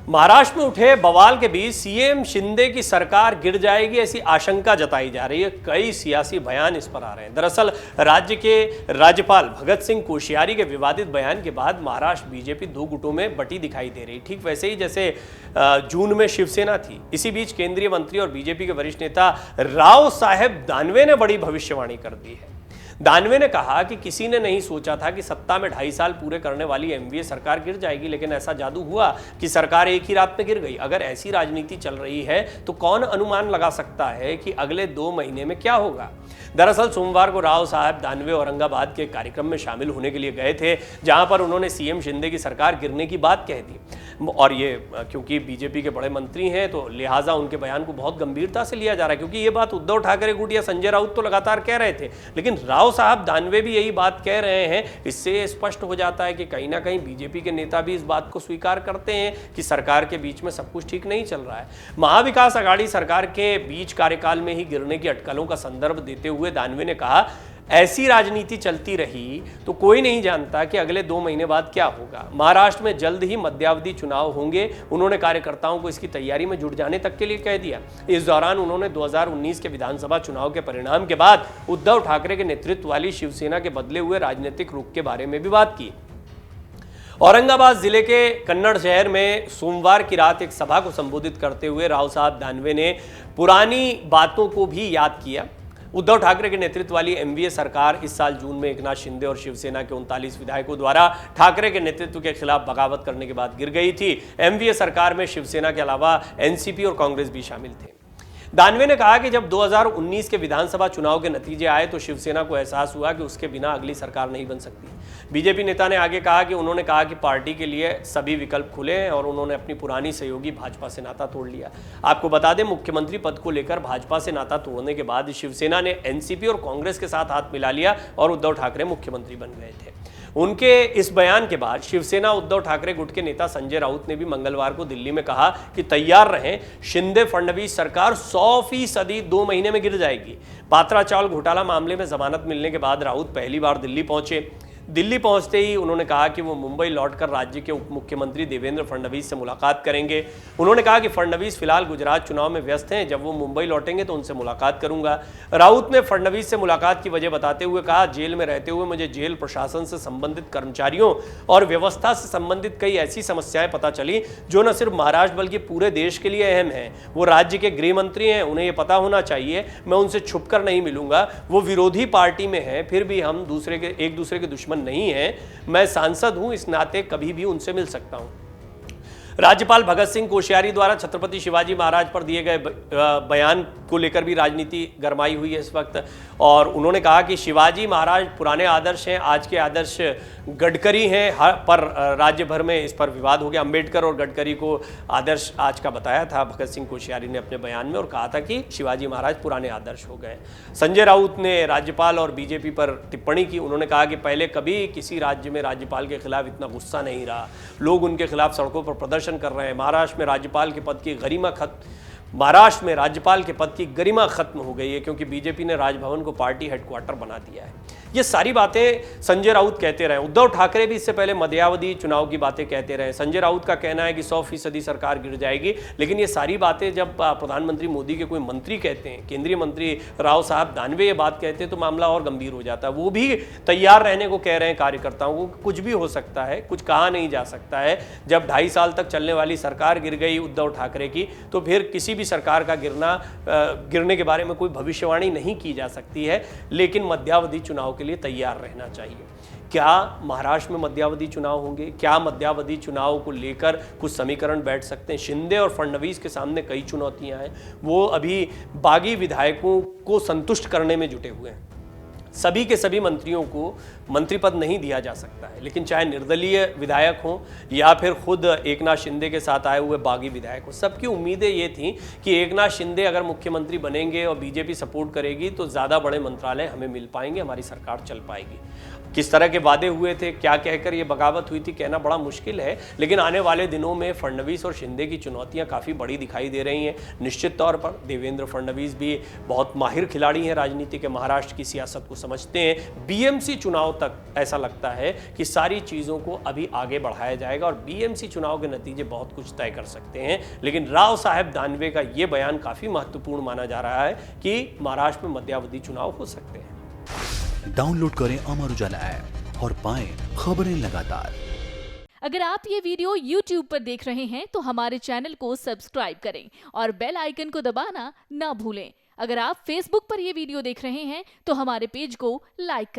महाराष्ट्र में उठे बवाल के बीच सीएम शिंदे की सरकार गिर जाएगी ऐसी आशंका जताई जा रही है। कई सियासी बयान इस पर आ रहे हैं। दरअसल राज्य के राज्यपाल भगत सिंह कोश्यारी के विवादित बयान के बाद महाराष्ट्र बीजेपी दो गुटों में बटी दिखाई दे रही, ठीक वैसे ही जैसे जून में शिवसेना थी। इसी बीच केंद्रीय मंत्री और बीजेपी के वरिष्ठ नेता राव साहेब दानवे ने बड़ी भविष्यवाणी कर दी है। दानवे ने कहा कि किसी ने नहीं सोचा था कि सत्ता में 2.5 साल पूरे करने वाली एनडीए सरकार गिर जाएगी, लेकिन ऐसा जादू हुआ कि सरकार एक ही रात में गिर गई। अगर ऐसी राजनीति चल रही है तो कौन अनुमान लगा सकता है कि अगले 2 महीने में क्या होगा। दरअसल सोमवार को राव साहब दानवे औरंगाबाद के कार्यक्रम में शामिल होने के लिए गए थे, जहां पर उन्होंने सीएम शिंदे की सरकार गिरने की बात कह दी। और ये क्योंकि बीजेपी के बड़े मंत्री हैं तो लिहाजा उनके बयान को बहुत गंभीरता से लिया जा रहा है, क्योंकि ये बात उद्धव ठाकरे गुट या संजय राउत तो लगातार कह रहे थे, लेकिन राव साहब दानवे भी यही बात कह रहे हैं। इससे स्पष्ट हो जाता है कि कहीं ना कहीं बीजेपी के नेता भी इस बात को स्वीकार करते हैं कि सरकार के बीच में सब कुछ ठीक नहीं चल रहा है। महाविकास आघाड़ी सरकार के बीच कार्यकाल में ही गिरने की अटकलों का संदर्भ देते हुए दानवे ने कहा, ऐसी राजनीति चलती रही तो कोई नहीं जानता कि अगले 2 महीने बाद क्या होगा। महाराष्ट्र में जल्द ही मध्यावधि चुनाव होंगे। उन्होंने कार्यकर्ताओं को इसकी तैयारी में जुट जाने तक के लिए कह दिया। इस दौरान उन्होंने 2019 के विधानसभा चुनाव के परिणाम के बाद उद्धव ठाकरे के नेतृत्व वाली शिवसेना के बदले हुए राजनीतिक रुख के बारे में भी बात की। औरंगाबाद जिले के कन्नड़ शहर में सोमवार की रात एक सभा को संबोधित करते हुए राव साहब दानवे ने पुरानी बातों को भी याद किया। उद्धव ठाकरे के नेतृत्व वाली एनडीए सरकार इस साल जून में एकनाथ शिंदे और शिवसेना के 39 विधायकों द्वारा ठाकरे के नेतृत्व के खिलाफ बगावत करने के बाद गिर गई थी। एनडीए सरकार में शिवसेना के अलावा एनसीपी और कांग्रेस भी शामिल थे। दानवे ने कहा कि जब 2019 के विधानसभा चुनाव के नतीजे आए तो शिवसेना को एहसास हुआ कि उसके बिना अगली सरकार नहीं बन सकती। बीजेपी नेता ने आगे कहा कि उन्होंने कहा कि पार्टी के लिए सभी विकल्प खुले हैं और उन्होंने अपनी पुरानी सहयोगी भाजपा से नाता तोड़ लिया। आपको बता दें, मुख्यमंत्री पद को लेकर भाजपा से नाता तोड़ने के बाद शिवसेना ने एनसीपी और कांग्रेस के साथ हाथ मिला लिया और उद्धव ठाकरे मुख्यमंत्री बन गए थे। उनके इस बयान के बाद शिवसेना उद्धव ठाकरे गुट के नेता संजय राउत ने भी मंगलवार को दिल्ली में कहा कि तैयार रहें, शिंदे फडणवीस सरकार 100% 2 महीने में गिर जाएगी। पात्रा चावल घोटाला मामले में जमानत मिलने के बाद राउत पहली बार दिल्ली पहुंचे। दिल्ली पहुंचते ही उन्होंने कहा कि वो मुंबई लौटकर राज्य के उप मुख्यमंत्री देवेंद्र फडणवीस से मुलाकात करेंगे। उन्होंने कहा कि फडणवीस फिलहाल गुजरात चुनाव में व्यस्त हैं, जब वो मुंबई लौटेंगे तो उनसे मुलाकात करूंगा। राउत ने फडणवीस से मुलाकात की वजह बताते हुए कहा, जेल में रहते हुए मुझे जेल प्रशासन से संबंधित कर्मचारियों और व्यवस्था से संबंधित कई ऐसी समस्याएं पता चली जो न सिर्फ महाराष्ट्र बल्कि पूरे देश के लिए अहम है। वो राज्य के गृह मंत्री हैं, उन्हें ये पता होना चाहिए। मैं उनसे छुपकर नहीं मिलूंगा। वो विरोधी पार्टी में है, फिर भी हम एक दूसरे के दुश्मन नहीं है। मैं सांसद हूं, इस नाते कभी भी उनसे मिल सकता हूं। राज्यपाल भगत सिंह कोश्यारी द्वारा छत्रपति शिवाजी महाराज पर दिए गए बयान को लेकर भी राजनीति गरमाई हुई है इस वक्त, और उन्होंने कहा कि शिवाजी महाराज पुराने आदर्श हैं, आज के आदर्श गडकरी हैं। पर राज्य भर में इस पर विवाद हो गया। अंबेडकर और गडकरी को आदर्श आज का बताया था भगत सिंह कोश्यारी ने अपने बयान में, और कहा था कि शिवाजी महाराज पुराने आदर्श हो गए। संजय राउत ने राज्यपाल और बीजेपी पर टिप्पणी की। उन्होंने कहा कि पहले कभी किसी राज्य में राज्यपाल के खिलाफ इतना गुस्सा नहीं रहा, लोग उनके खिलाफ सड़कों पर प्रदर्शन कर रहे हैं। महाराष्ट्र में राज्यपाल के पद की गरिमा खत्म हो गई है, क्योंकि बीजेपी ने राजभवन को पार्टी हेडक्वार्टर बना दिया है। ये सारी बातें संजय राउत कहते रहे। उद्धव ठाकरे भी इससे पहले मध्यावधि चुनाव की बातें कहते रहे। संजय राउत का कहना है कि 100% सरकार गिर जाएगी, लेकिन ये सारी बातें जब प्रधानमंत्री मोदी के कोई मंत्री कहते हैं, केंद्रीय मंत्री राव साहब दानवे ये बात कहते हैं, तो मामला और गंभीर हो जाता है। वो भी तैयार रहने को कह रहे हैं कार्यकर्ताओं को, कुछ भी हो सकता है, कुछ कहा नहीं जा सकता है। जब 2.5 साल तक चलने वाली सरकार गिर गई उद्धव ठाकरे की, तो फिर किसी भी सरकार का गिरने के बारे में कोई भविष्यवाणी नहीं की जा सकती है। लेकिन मध्यावधि चुनाव के लिए तैयार रहना चाहिए। क्या महाराष्ट्र में मध्यावधि चुनाव होंगे? क्या मध्यावधि चुनाव को लेकर कुछ समीकरण बैठ सकते हैं? शिंदे और फडणवीस के सामने कई चुनौतियां हैं। वो अभी बागी विधायकों को संतुष्ट करने में जुटे हुए हैं। सभी के सभी मंत्रियों को मंत्री पद नहीं दिया जा सकता है, लेकिन चाहे निर्दलीय विधायक हों या फिर खुद एकनाथ शिंदे के साथ आए हुए बागी विधायक हों, सबकी उम्मीदें ये थी कि एकनाथ शिंदे अगर मुख्यमंत्री बनेंगे और बीजेपी सपोर्ट करेगी तो ज़्यादा बड़े मंत्रालय हमें मिल पाएंगे, हमारी सरकार चल पाएगी। किस तरह के वादे हुए थे, क्या कहकर ये बगावत हुई थी, कहना बड़ा मुश्किल है। लेकिन आने वाले दिनों में फडणवीस और शिंदे की चुनौतियां काफ़ी बड़ी दिखाई दे रही हैं। निश्चित तौर पर देवेंद्र फडणवीस भी बहुत माहिर खिलाड़ी हैं, राजनीति के महाराष्ट्र की सियासत को समझते हैं। बीएमसी चुनाव तक ऐसा लगता है कि सारी चीज़ों को अभी आगे बढ़ाया जाएगा और बीएमसी चुनाव के नतीजे बहुत कुछ तय कर सकते हैं। लेकिन राव साहब दानवे का ये बयान काफ़ी महत्वपूर्ण माना जा रहा है कि महाराष्ट्र में मध्यावधि चुनाव हो सकते हैं। डाउनलोड करें अमर उजाला ऐप और पाएं खबरें लगातार। अगर आप ये वीडियो YouTube पर देख रहे हैं तो हमारे चैनल को सब्सक्राइब करें और बेल आइकन को दबाना ना भूलें। अगर आप Facebook पर ये वीडियो देख रहे हैं तो हमारे पेज को लाइक करें।